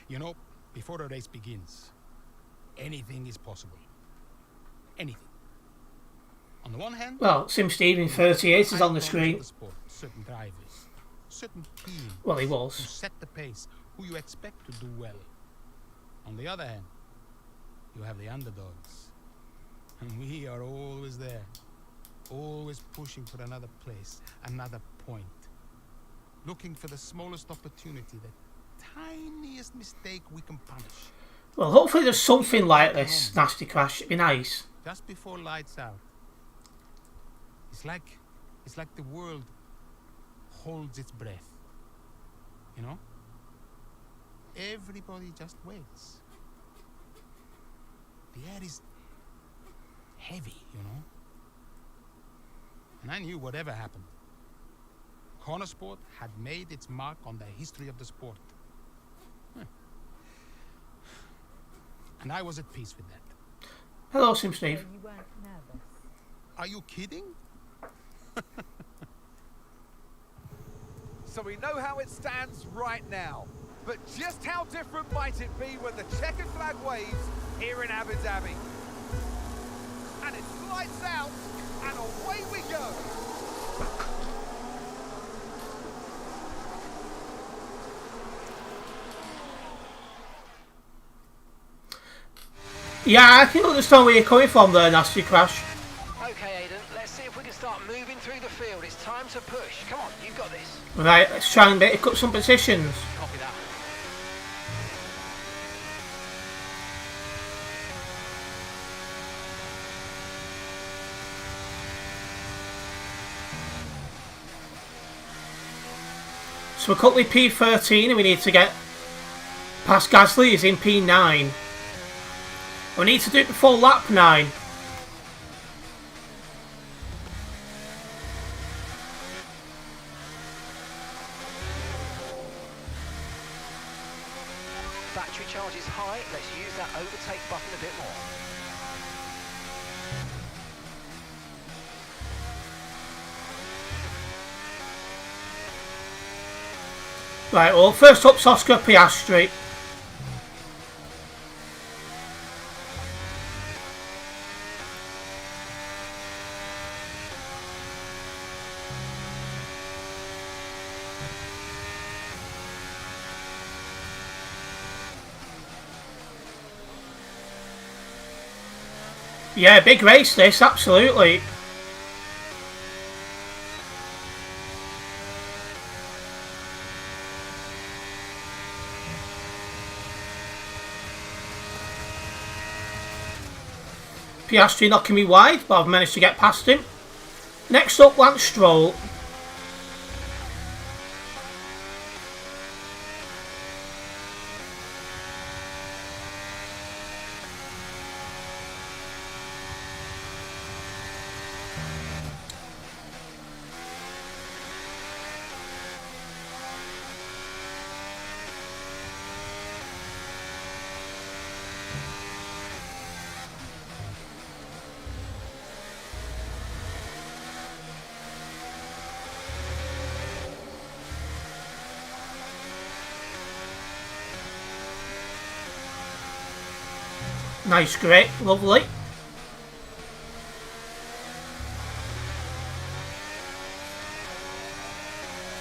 You know, before a race begins, anything is possible. Anything. On the one hand... Well, Sim Steven 38 is on the screen. Certain drivers, certain teams... Well, he was. Who set the pace, who you expect to do well. On the other hand, you have the underdogs. And we are always there. Always pushing for another place, another point. Looking for the smallest opportunity, the tiniest mistake we can punish. Well, hopefully there's something like this Nasty Crash. It'd be nice. Just before lights out. It's like the world holds its breath. You know? Everybody just waits. The air is heavy, you know? And I knew whatever happened, Cornersport had made its mark on the history of the sport. And I was at peace with that. Hello, Sim Steve. You weren't nervous. Are you kidding? So we know how it stands right now. But just how different might it be when the checkered flag waves here in Abu Dhabi? And it's lights out, and away we go. Yeah, I can understand where you're coming from there, Nasty Crash. Okay, Aidan, let's see if we can start moving through the field. It's time to push. Come on, you've got this. Right, let's try and pick up some positions. Copy that. So we're currently P13 and we need to get past Gasly. He's in P9. We need to do it before lap 9. Battery charge is high. Let's use that overtake button a bit more. Right, well, first up's Oscar Piastri. Yeah, big race this, absolutely. Piastri knocking me wide, but I've managed to get past him. Next up, Lance Stroll. Nice, great, lovely.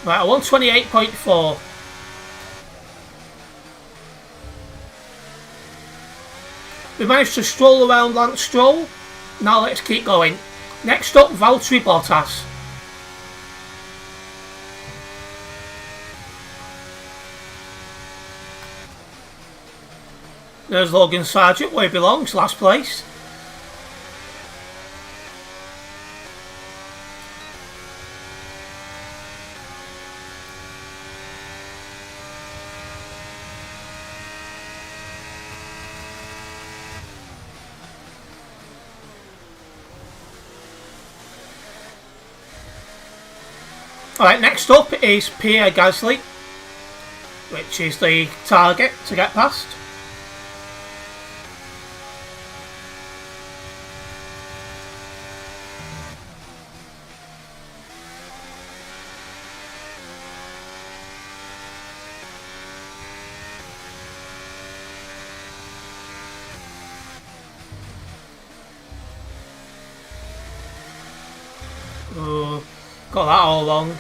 Right, 128.4. We managed to stroll around Lance Stroll. Now let's keep going. Next up, Valtteri Bottas. There's Logan Sargent, where he belongs, last place. Alright, next up is Pierre Gasly, which is the target to get past. Oh, got that all wrong.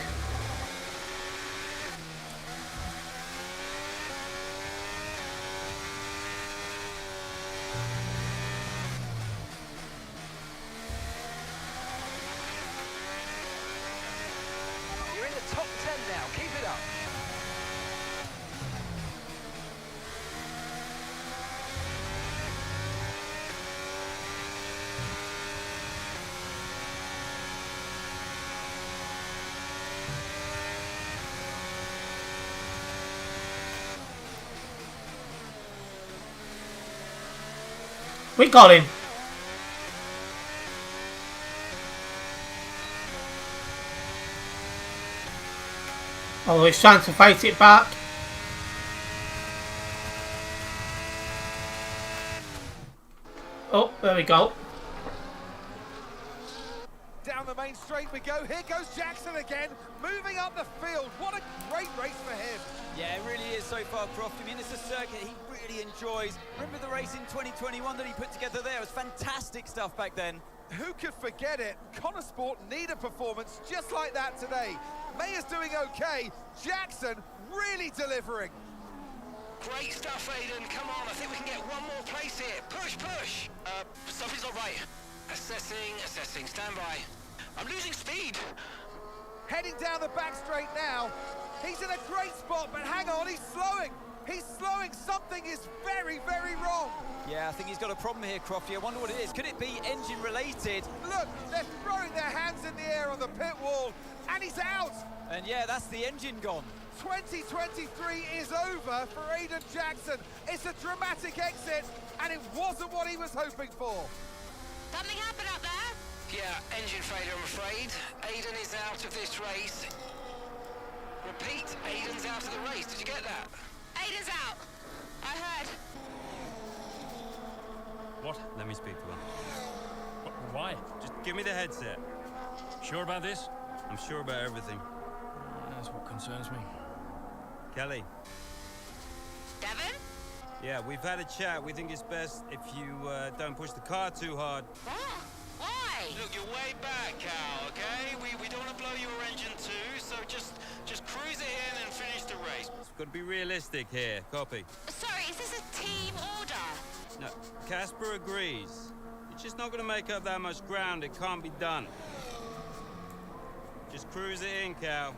You're in the top 10 now. Keep it up. We got him. Although he's trying to fight it back. Oh, there we go. Down the main straight we go. Here goes Jackson again, moving up the field. What a great race for him. Yeah, it really is so far, Croft. I mean, it's a circuit he really enjoys. Remember the race in 2021 that he put together there? It was fantastic stuff back then. Who could forget it? Connor Sport need a performance just like that today. Mayer's doing okay. Jackson really delivering. Great stuff, Aiden. Come on, I think we can get one more place here. Push, push. Something's not right. Assessing. Stand by. I'm losing speed. Heading down the back straight now. He's in a great spot, but hang on, he's slowing. He's slowing. Something is very, very wrong. Yeah, I think he's got a problem here, Crofty. I wonder what it is. Could it be engine related? Look, they're throwing their hands in the air on the pit wall, and he's out. And yeah, that's the engine gone. 2023 is over for Aiden Jackson. It's a dramatic exit, and it wasn't what he was hoping for. Something happened up there? Yeah, engine failure, I'm afraid. Aiden is out of this race. Repeat, Aiden's out of the race. Did you get that? Aiden's out. I heard. What? Let me speak to her. Why? Just give me the headset. Sure about this? I'm sure about everything. That's what concerns me. Kelly. Devon? Yeah, we've had a chat. We think it's best if you don't push the car too hard. What? Why? Look, you're way back, Cal, okay? We don't want to blow your engine too, so just cruise it in and finish the race. It's got to be realistic here. Copy. Sorry, is this a team order? No, Casper agrees. You're just not going to make up that much ground. It can't be done. Just cruise it in, Cal.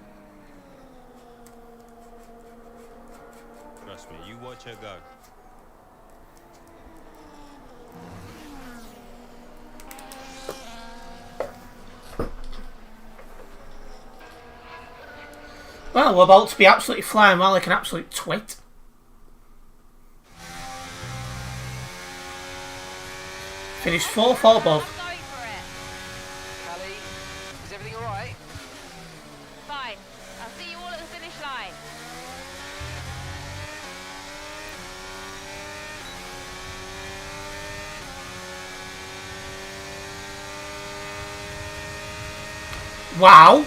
Trust me, you watch her go. Well, we're about to be absolutely flying around like an absolute twit. Finished 4-4 above. Going for it. Callie, is everything alright? Fine. I'll see you all at the finish line. Wow.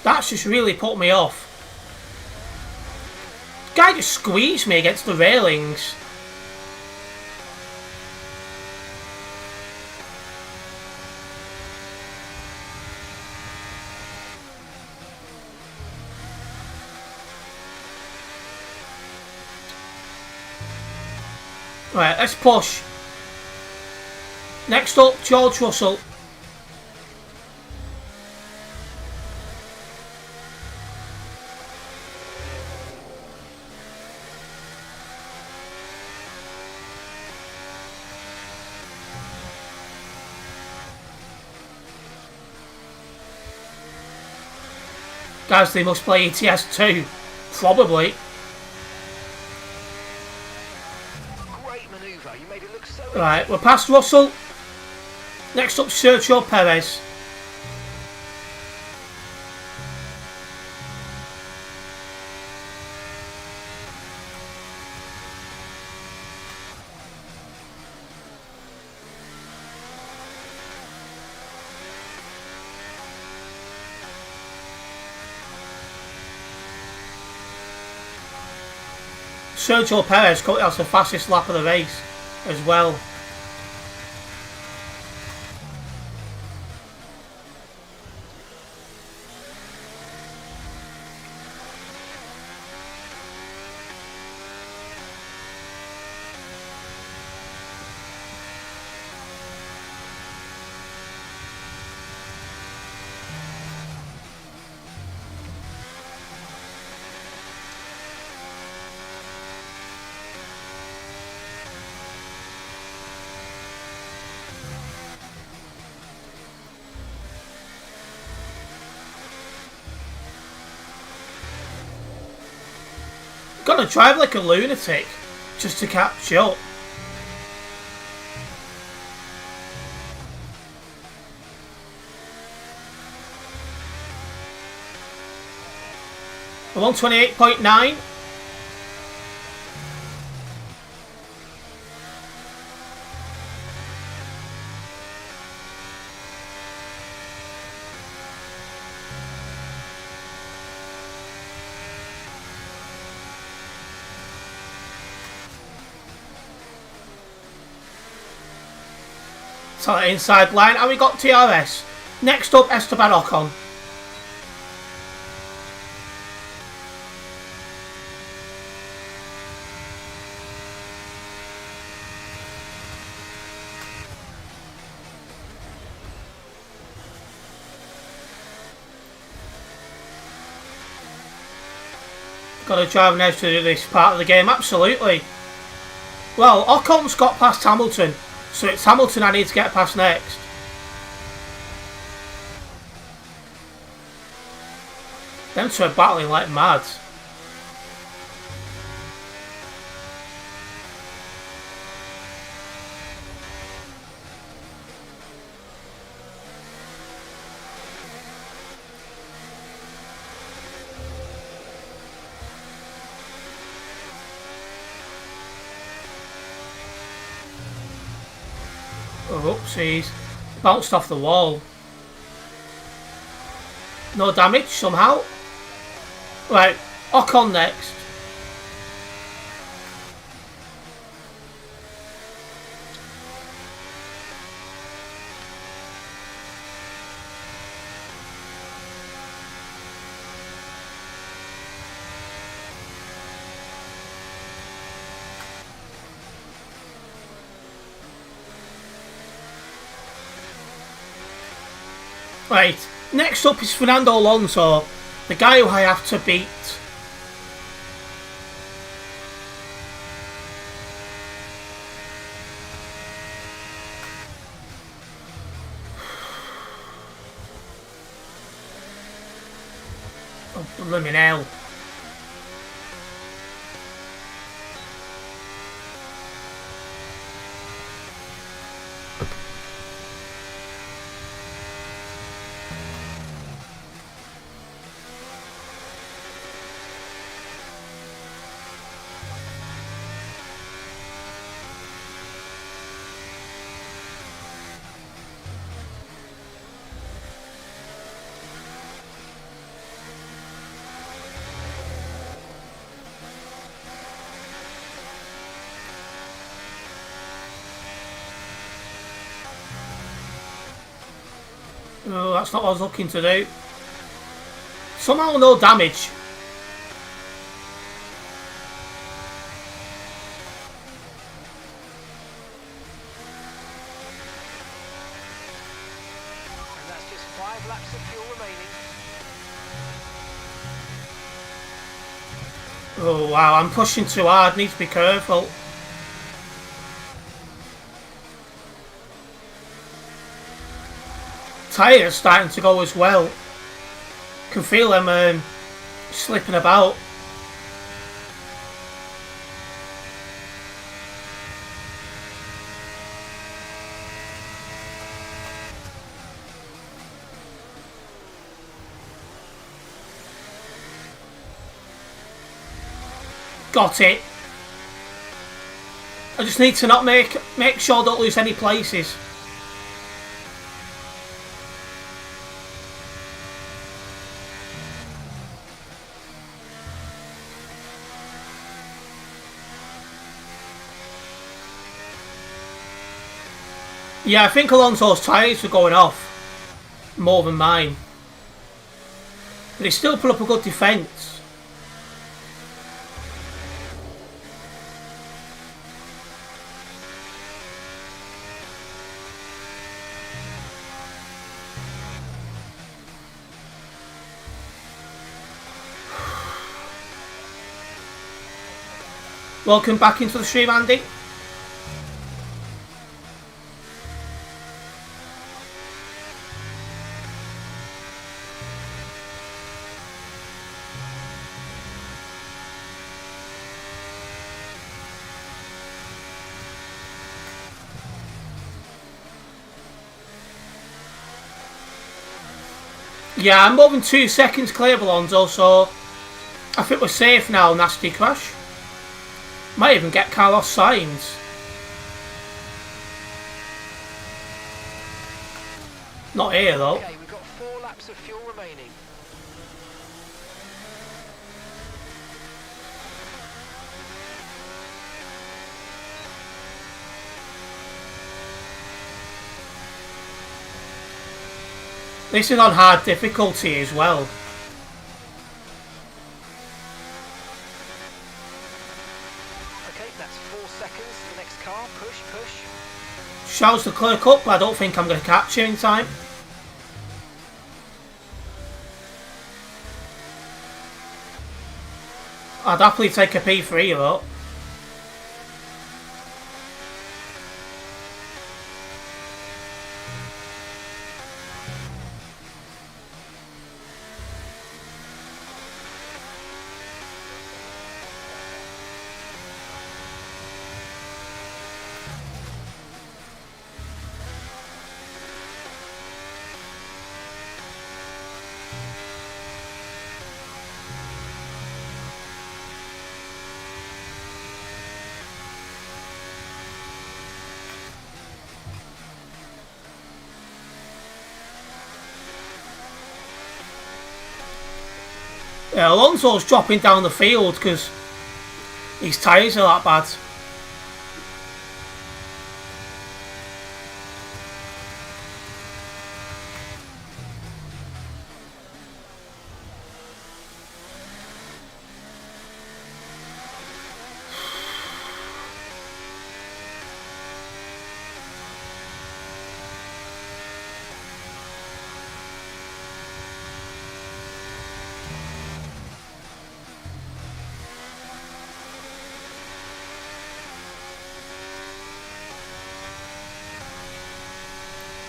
That's just really put me off. Guy just squeezed me against the railings. Right, let's push. Next up, George Russell. Guys, they must play ETS 2. Probably. Right, we're past Russell. Next up, Sergio Perez. Sergio Perez currently has the fastest lap of the race as well. Gotta drive like a lunatic just to catch up. I'm on 28.9. So inside line, and we got TRS. Next up, Esteban Ocon. Got to drive an edge to do this part of the game, absolutely. Well, Ocon's got past Hamilton, so it's Hamilton I need to get past next. Them two are battling like mad. Oh, oopsies. Bounced off the wall. No damage somehow. Right, Ocon next. Right, next up is Fernando Alonso, the guy who I have to beat. Oh, blooming hell. Oh, that's not what I was looking to do. Somehow no damage. And that's just 5 laps of fuel remaining. Oh wow, I'm pushing too hard, need to be careful. Tyres starting to go as well. Can feel them slipping about. Got it. I just need to not make sure I don't lose any places. Yeah, I think Alonso's tyres are going off more than mine. But he still put up a good defence. Welcome back into the stream, Andy. Yeah, I'm more than 2 seconds clear of Alonso, so I think we're safe now. Nasty crash. Might even get Carlos Sainz. Not here though. Okay, we've got 4 laps of fuel remaining. This is on hard difficulty as well. Okay, that's 4 seconds. The next car, push. Shouts the clerk up, but I don't think I'm going to catch him in time. I'd happily take a P3 though. Yeah, Alonso's dropping down the field because his tyres are that bad.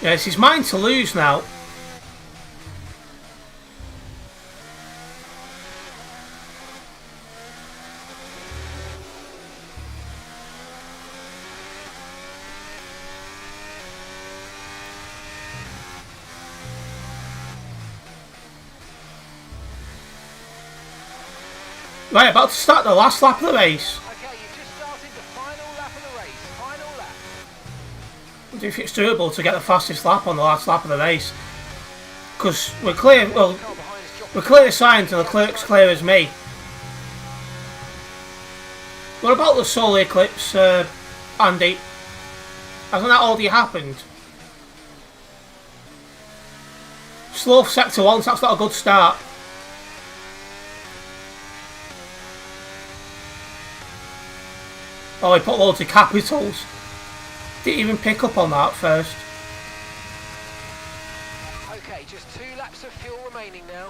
Yeah, it's his mind to lose now. Right, about to start the last lap of the race. Okay, you've just started the final lap of the race. Final lap. I wonder if it's doable to get the fastest lap on the last lap of the race. Because we're clear, well, we're clear as signs and the clerk's clear as me. What about the solar eclipse, Andy? Hasn't that already happened? Slow sector 1, so that's not a good start. Oh, he put loads of capitals. Didn't even pick up on that first. Okay, just 2 laps of fuel remaining now.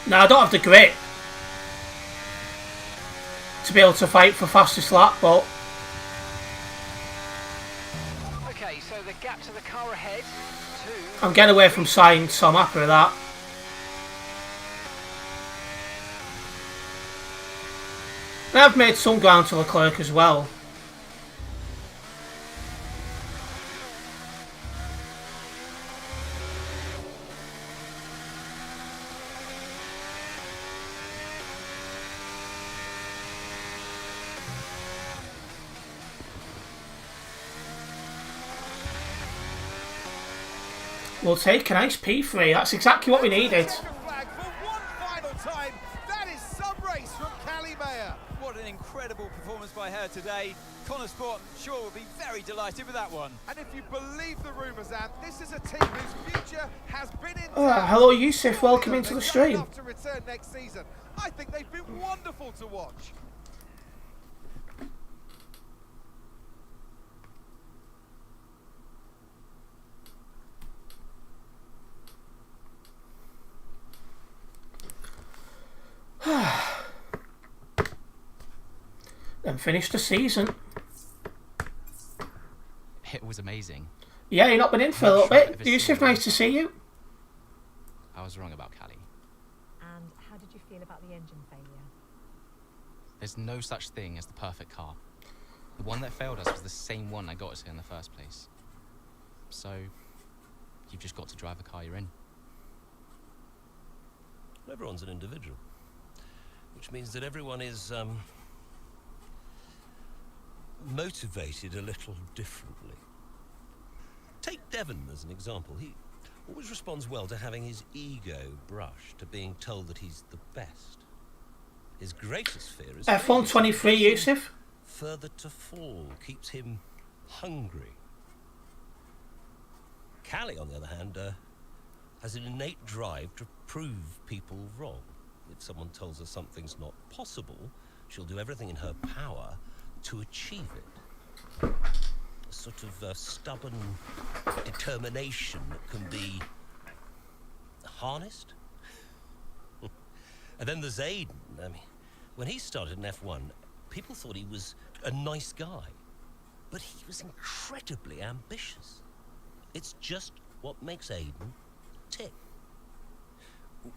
Now, I don't have the grip to be able to fight for fastest lap, but... Okay, so the gap to the car ahead, 2... I'm getting away from Sainz, so I'm happy with that. And I've made some ground to Leclerc as well. We'll take a nice P3. That's exactly what we needed. Flag for one final time. That is some race from Callie Mayer. What an incredible performance by her today. Connor Sport, I'm sure, will be very delighted with that one. And if you believe the rumours, Ant, this is a team whose future has been in. Hello, Yusuf. Welcome into the stream. To return next season. I think they've been wonderful to watch. Then finish the season. It was amazing. Yeah, you've not been in for a little bit. Yusuf, nice to see you. I was wrong about Callie. And how did you feel about the engine failure? There's no such thing as the perfect car. The one that failed us was the same one I got us here in the first place. So, you've just got to drive the car you're in. Everyone's an individual, which means that everyone is motivated a little differently. Take Devon as an example. He always responds well to having his ego brushed, to being told that he's the best. His greatest fear is F123, Yusuf. further to fall, keeps him hungry. Callie, on the other hand, has an innate drive to prove people wrong. If someone tells her something's not possible, she'll do everything in her power to achieve it. A sort of stubborn determination that can be harnessed. And then there's Aiden. I mean, when he started in F1, people thought he was a nice guy, but he was incredibly ambitious. It's just what makes Aiden tick.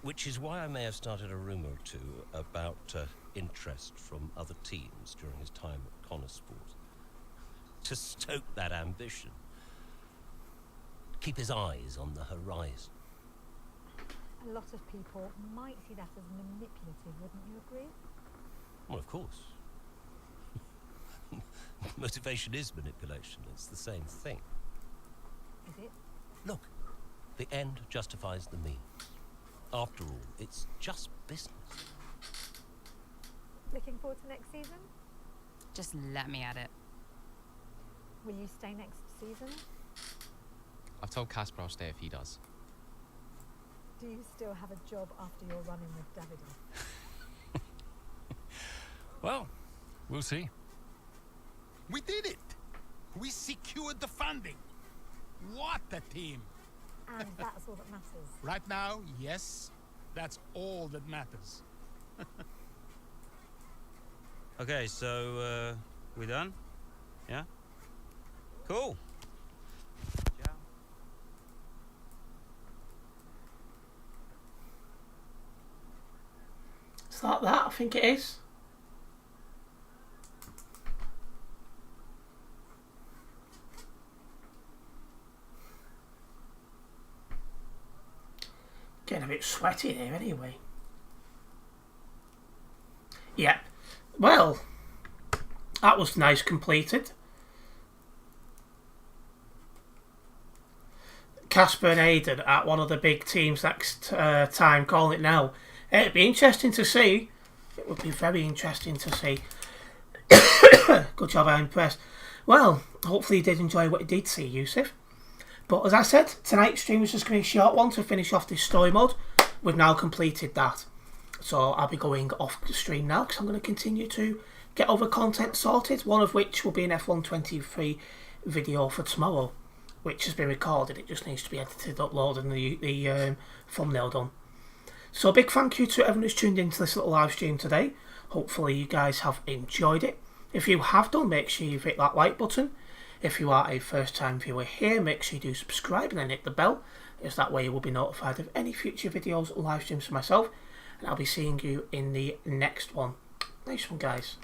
Which is why I may have started a rumour or two about interest from other teams during his time at Connor Sport. To stoke that ambition. Keep his eyes on the horizon. A lot of people might see that as manipulative, wouldn't you agree? Well, of course. Motivation is manipulation. It's the same thing. Is it? Look, the end justifies the means. After all, it's just business. Looking forward to next season? Just let me at it. Will you stay next season? I've told Casper I'll stay if he does. Do you still have a job after your run-in with Davide? Well, we'll see. We did it! We secured the funding. What a team! And that's all that matters. Right now, yes, that's all that matters. Okay, so we done? Yeah? Cool. Ciao. Is that? I think it is. Getting a bit sweaty there anyway. Yep. Well, that was nice completed. Casper and Aiden at one of the big teams next time, calling it now. It'd be interesting to see. It would be very interesting to see Good job, I'm impressed. Well, hopefully you did enjoy what you did see, Yusuf. But as I said, tonight's stream was just going to be a short one to finish off this story mode. We've now completed that. So I'll be going off the stream now because I'm going to continue to get other content sorted, one of which will be an F123 video for tomorrow, which has been recorded. It just needs to be edited, uploaded, and the thumbnail done. So a big thank you to everyone who's tuned into this little live stream today. Hopefully you guys have enjoyed it. If you have done, make sure you hit that like button. If you are a first time viewer here, make sure you do subscribe and then hit the bell, as that way you will be notified of any future videos or live streams for myself. And I'll be seeing you in the next one. Nice one, guys.